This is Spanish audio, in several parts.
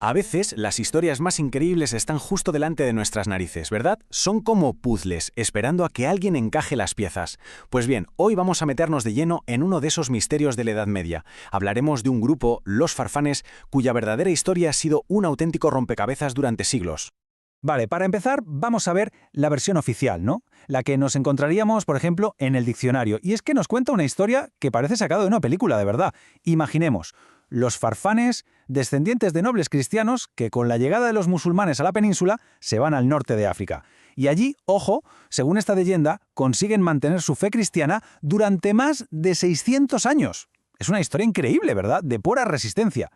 A veces, las historias más increíbles están justo delante de nuestras narices, ¿verdad? Son como puzzles, esperando a que alguien encaje las piezas. Pues bien, hoy vamos a meternos de lleno en uno de esos misterios de la Edad Media. Hablaremos de un grupo, los Farfanes, cuya verdadera historia ha sido un auténtico rompecabezas durante siglos. Vale, para empezar, vamos a ver la versión oficial, ¿no? La que nos encontraríamos, por ejemplo, en el diccionario. Y es que nos cuenta una historia que parece sacada de una película, de verdad. Imaginemos, los Farfanes, descendientes de nobles cristianos que con la llegada de los musulmanes a la península se van al norte de África. Y allí, ojo, según esta leyenda, consiguen mantener su fe cristiana durante más de 600 años. Es una historia increíble, ¿verdad? De pura resistencia.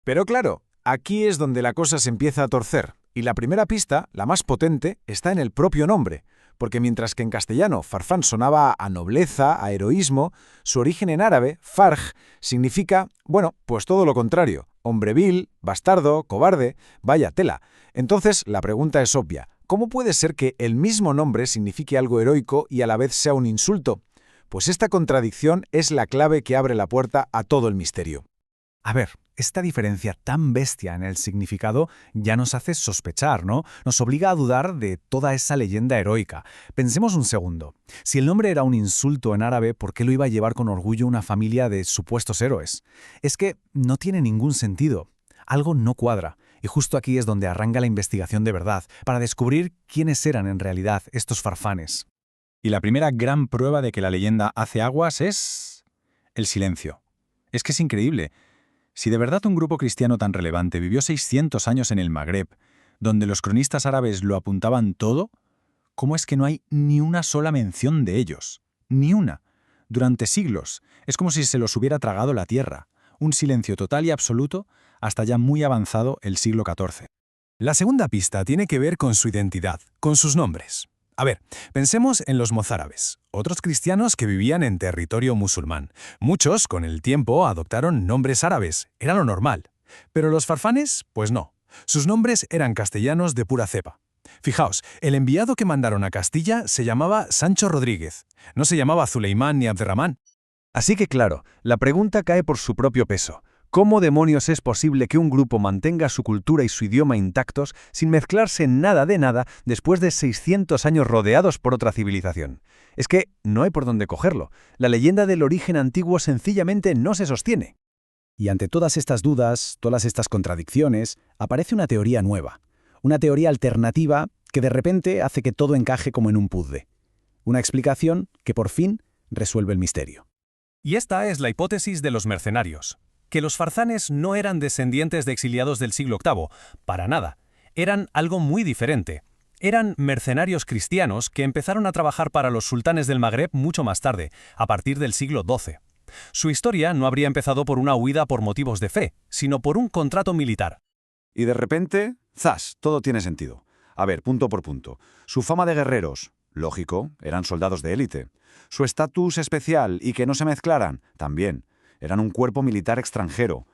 Pero claro, aquí es donde la cosa se empieza a torcer. Y la primera pista, la más potente, está en el propio nombre, porque mientras que en castellano farfán sonaba a nobleza, a heroísmo, su origen en árabe, farj, significa, bueno, pues todo lo contrario, hombre vil, bastardo, cobarde, vaya tela. Entonces la pregunta es obvia, ¿cómo puede ser que el mismo nombre signifique algo heroico y a la vez sea un insulto? Pues esta contradicción es la clave que abre la puerta a todo el misterio. A ver, esta diferencia tan bestia en el significado ya nos hace sospechar, ¿no? Nos obliga a dudar de toda esa leyenda heroica. Pensemos un segundo. Si el nombre era un insulto en árabe, ¿por qué lo iba a llevar con orgullo una familia de supuestos héroes? Es que no tiene ningún sentido. Algo no cuadra. Y justo aquí es donde arranca la investigación de verdad, para descubrir quiénes eran en realidad estos farfanes. Y la primera gran prueba de que la leyenda hace aguas es el silencio. Es que es increíble. Si de verdad un grupo cristiano tan relevante vivió 600 años en el Magreb, donde los cronistas árabes lo apuntaban todo, ¿cómo es que no hay ni una sola mención de ellos? Ni una. Durante siglos. Es como si se los hubiera tragado la tierra. Un silencio total y absoluto hasta ya muy avanzado el siglo XIV. La segunda pista tiene que ver con su identidad, con sus nombres. A ver, pensemos en los mozárabes, otros cristianos que vivían en territorio musulmán. Muchos, con el tiempo, adoptaron nombres árabes, era lo normal. Pero los farfanes, pues no. Sus nombres eran castellanos de pura cepa. Fijaos, el enviado que mandaron a Castilla se llamaba Sancho Rodríguez, no se llamaba Zuleimán ni Abderramán. Así que claro, la pregunta cae por su propio peso. ¿Cómo demonios es posible que un grupo mantenga su cultura y su idioma intactos sin mezclarse en nada de nada después de 600 años rodeados por otra civilización? Es que no hay por dónde cogerlo. La leyenda del origen antiguo sencillamente no se sostiene. Y ante todas estas dudas, todas estas contradicciones, aparece una teoría nueva. Una teoría alternativa que de repente hace que todo encaje como en un puzzle. Una explicación que por fin resuelve el misterio. Y esta es la hipótesis de los mercenarios. Que los farzanes no eran descendientes de exiliados del siglo VIII, para nada. Eran algo muy diferente. Eran mercenarios cristianos que empezaron a trabajar para los sultanes del Magreb mucho más tarde, a partir del siglo XII. Su historia no habría empezado por una huida por motivos de fe, sino por un contrato militar. Y de repente, ¡zas!, todo tiene sentido. A ver, punto por punto. Su fama de guerreros, lógico, eran soldados de élite. Su estatus especial y que no se mezclaran, también. Eran un cuerpo militar extranjero.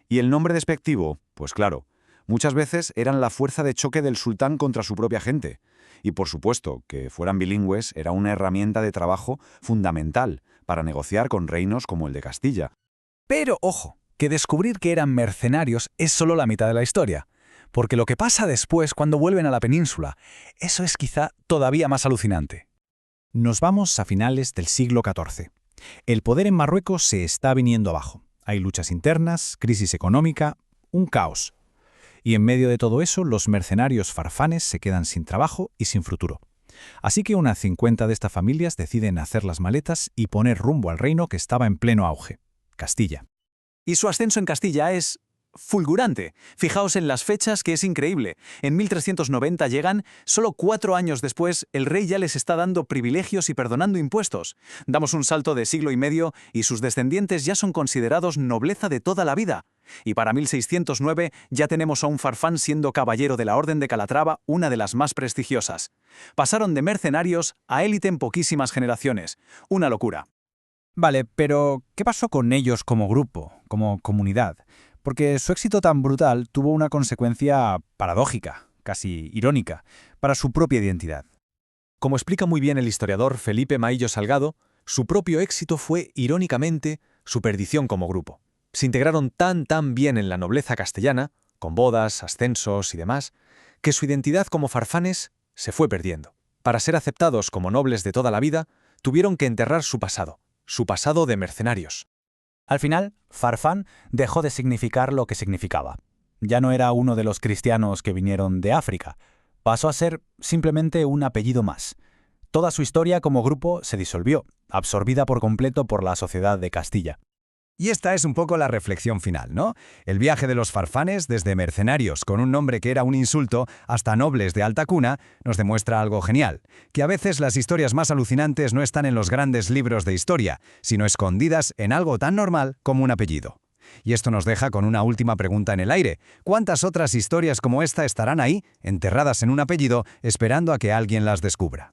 Y el nombre despectivo, pues claro, muchas veces eran la fuerza de choque del sultán contra su propia gente. Y por supuesto, que fueran bilingües era una herramienta de trabajo fundamental para negociar con reinos como el de Castilla. Pero ojo, que descubrir que eran mercenarios es solo la mitad de la historia. Porque lo que pasa después cuando vuelven a la península, eso es quizá todavía más alucinante. Nos vamos a finales del siglo XIV. El poder en Marruecos se está viniendo abajo. Hay luchas internas, crisis económica, un caos. Y en medio de todo eso, los mercenarios farfanes se quedan sin trabajo y sin futuro. Así que unas 50 de estas familias deciden hacer las maletas y poner rumbo al reino que estaba en pleno auge, Castilla. Y su ascenso en Castilla es fulgurante. Fijaos en las fechas, que es increíble. En 1390 llegan, solo 4 años después, el rey ya les está dando privilegios y perdonando impuestos. Damos un salto de siglo y medio y sus descendientes ya son considerados nobleza de toda la vida. Y para 1609 ya tenemos a un farfán siendo caballero de la Orden de Calatrava, una de las más prestigiosas. Pasaron de mercenarios a élite en poquísimas generaciones. Una locura. Vale, pero ¿qué pasó con ellos como grupo, como comunidad? Porque su éxito tan brutal tuvo una consecuencia paradójica, casi irónica, para su propia identidad. Como explica muy bien el historiador Felipe Maillo Salgado, su propio éxito fue, irónicamente, su perdición como grupo. Se integraron tan bien en la nobleza castellana, con bodas, ascensos y demás, que su identidad como farfanes se fue perdiendo. Para ser aceptados como nobles de toda la vida, tuvieron que enterrar su pasado de mercenarios. Al final, Farfán dejó de significar lo que significaba. Ya no era uno de los cristianos que vinieron de África. Pasó a ser simplemente un apellido más. Toda su historia como grupo se disolvió, absorbida por completo por la sociedad de Castilla. Y esta es un poco la reflexión final, ¿no? El viaje de los farfanes, desde mercenarios con un nombre que era un insulto hasta nobles de alta cuna, nos demuestra algo genial, que a veces las historias más alucinantes no están en los grandes libros de historia, sino escondidas en algo tan normal como un apellido. Y esto nos deja con una última pregunta en el aire. ¿Cuántas otras historias como esta estarán ahí, enterradas en un apellido, esperando a que alguien las descubra?